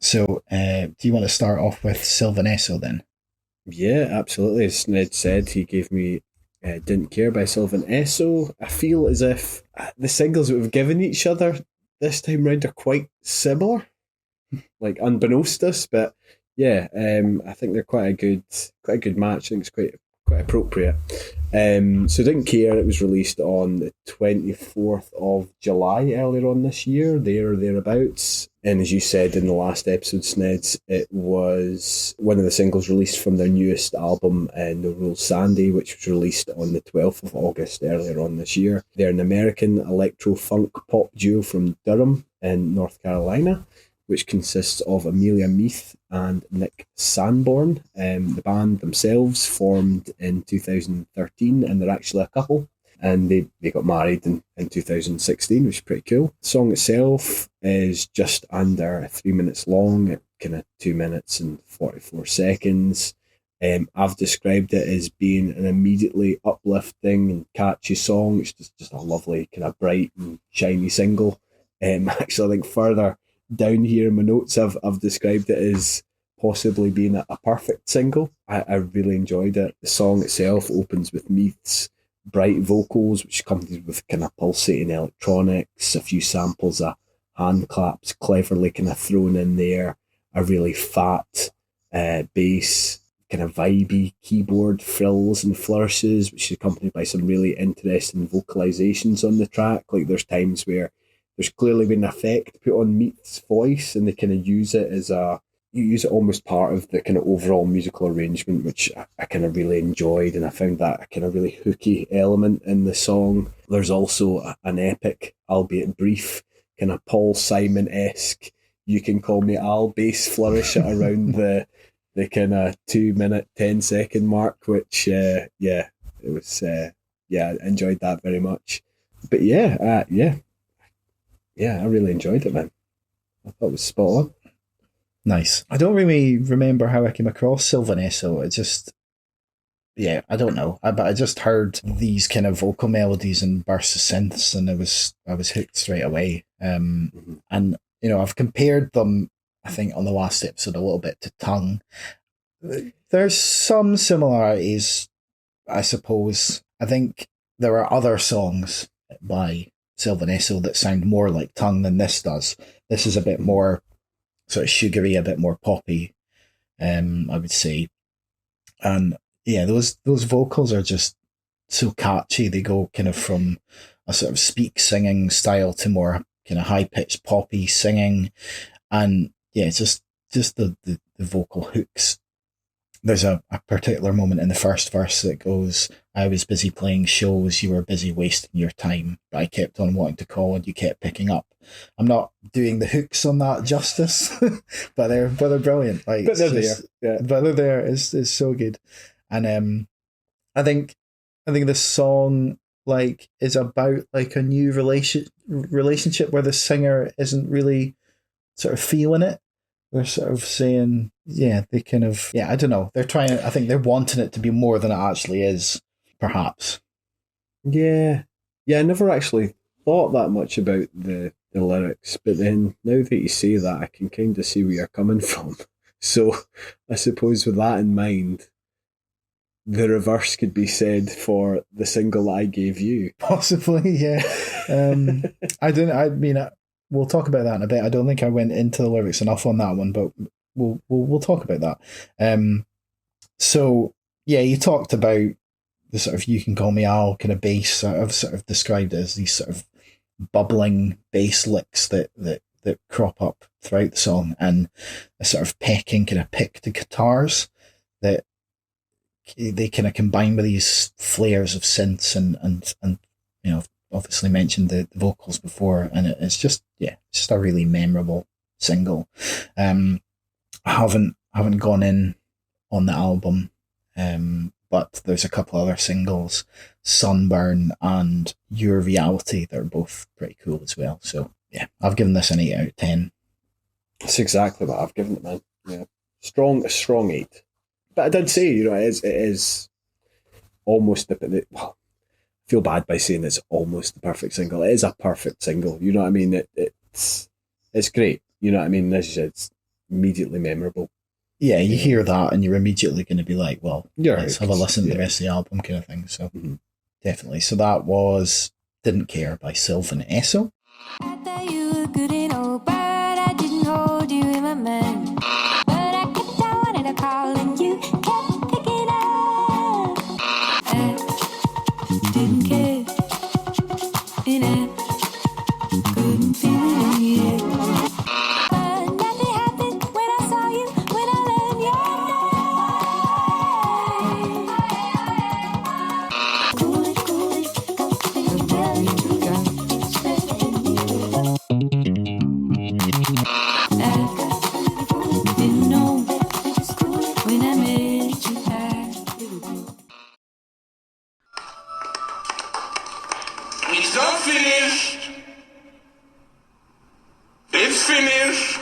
So, do you want to start off with Sylvan Esso then? Yeah, absolutely. As Snedds said, he gave me Didn't Care by Sylvan Esso. I feel as if the singles that we've given each other this time round are quite similar, like unbeknownst to us, but yeah, I think they're quite a good match. I think it's quite appropriate. So Didn't Care, it was released on the 24th of July earlier on this year, there or thereabouts. And as you said in the last episode, Sneds, it was one of the singles released from their newest album, No Rules Sandy, which was released on the 12th of August earlier on this year. They're an American electro funk pop duo from Durham in North Carolina, which consists of Amelia Meath and Nick Sanborn. The band themselves formed in 2013, and they're actually a couple. And they got married in 2016, which is pretty cool. The song itself is just under 3 minutes long, at kind of 2 minutes and 44 seconds. I've described it as being an immediately uplifting and catchy song. It's just a lovely, kind of bright and shiny single. Actually, I think further down here in my notes, I've described it as possibly being a perfect single. I really enjoyed it. The song itself opens with Meath's bright vocals, which accompanied with kind of pulsating electronics, a few samples of hand claps cleverly kind of thrown in there, a really fat bass, kind of vibey keyboard frills and flourishes, which is accompanied by some really interesting vocalizations on the track. Like there's times where there's clearly been an effect put on Meath's voice, and they kind of use it as you use it almost part of the kind of overall musical arrangement, which I kind of really enjoyed, and I found that a kind of really hooky element in the song. There's also an epic, albeit brief, kind of Paul Simon-esque "You Can Call Me Al" bass flourish at around the kind of 2 minute 10 second mark, which yeah, it was yeah, I enjoyed that very much. But yeah, I really enjoyed it, man. I thought it was spot on. Nice. I don't really remember how I came across Sylvan Esso. It just, yeah, I don't know. But I just heard these kind of vocal melodies and bursts of synths, and I was hooked straight away. Mhm. And I've compared them, I think, on the last episode a little bit to Tongue. There's some similarities, I suppose. I think there are other songs by Sylvan Esso that sound more like Tongue than this does. This is a bit more sort of sugary, a bit more poppy, I would say. And yeah, those vocals are just so catchy. They go kind of from a sort of speak singing style to more kind of high pitched poppy singing, and yeah, it's just the vocal hooks. There's a particular moment in the first verse that goes, "I was busy playing shows, you were busy wasting your time, but I kept on wanting to call and you kept picking up." I'm not doing the hooks on that justice, but they're brilliant. Like But it's they're there. just, Yeah. but they're there. It's so good, and I think I think the song like is about like a new relationship where the singer isn't really sort of feeling it. They're sort of saying, yeah, they kind of, yeah, I don't know. They're trying, I think they're wanting it to be more than it actually is, perhaps. Yeah. Yeah, I never actually thought that much about the lyrics, but then now that you say that, I can kind of see where you're coming from. So I suppose with that in mind, the reverse could be said for the single I gave you. Possibly, yeah. I didn't, I mean, we'll talk about that in a bit. I don't think I went into the lyrics enough on that one, but we'll talk about that. So, yeah, you talked about the sort of "You Can Call Me Al" kind of bass. I've sort of described it as these sort of bubbling bass licks that crop up throughout the song, and a sort of pecking kind of picked guitars that they kind of combine with these flares of synths and obviously mentioned the vocals before, and it's just, yeah, it's just a really memorable single. I haven't gone in on the album, but there's a couple other singles, Sunburn and Your Reality, that are both pretty cool as well. So yeah, I've given this an 8 out of 10. That's exactly what I've given it, man. Yeah. A strong eight. But I did say, it is almost well, I feel bad by saying it's almost the perfect single. It is a perfect single. You know what I mean? It's great. You know what I mean? As you said, immediately memorable. Yeah, you hear that and you're immediately going to be like, well, Yeah, let's have a listen to the rest of the album kind of thing. So definitely. So that was Didn't Care by Sylvan Esso. I thought you were good and old, but I didn't hold you in my mind. But I kept on wanting to call and you kept picking up. I didn't care, and I couldn't feel it. But nothing happened when I saw you, when I learned your name. Cool it, your belly too dry, spreading you. I didn't know when I met you It's not finished. It's finished.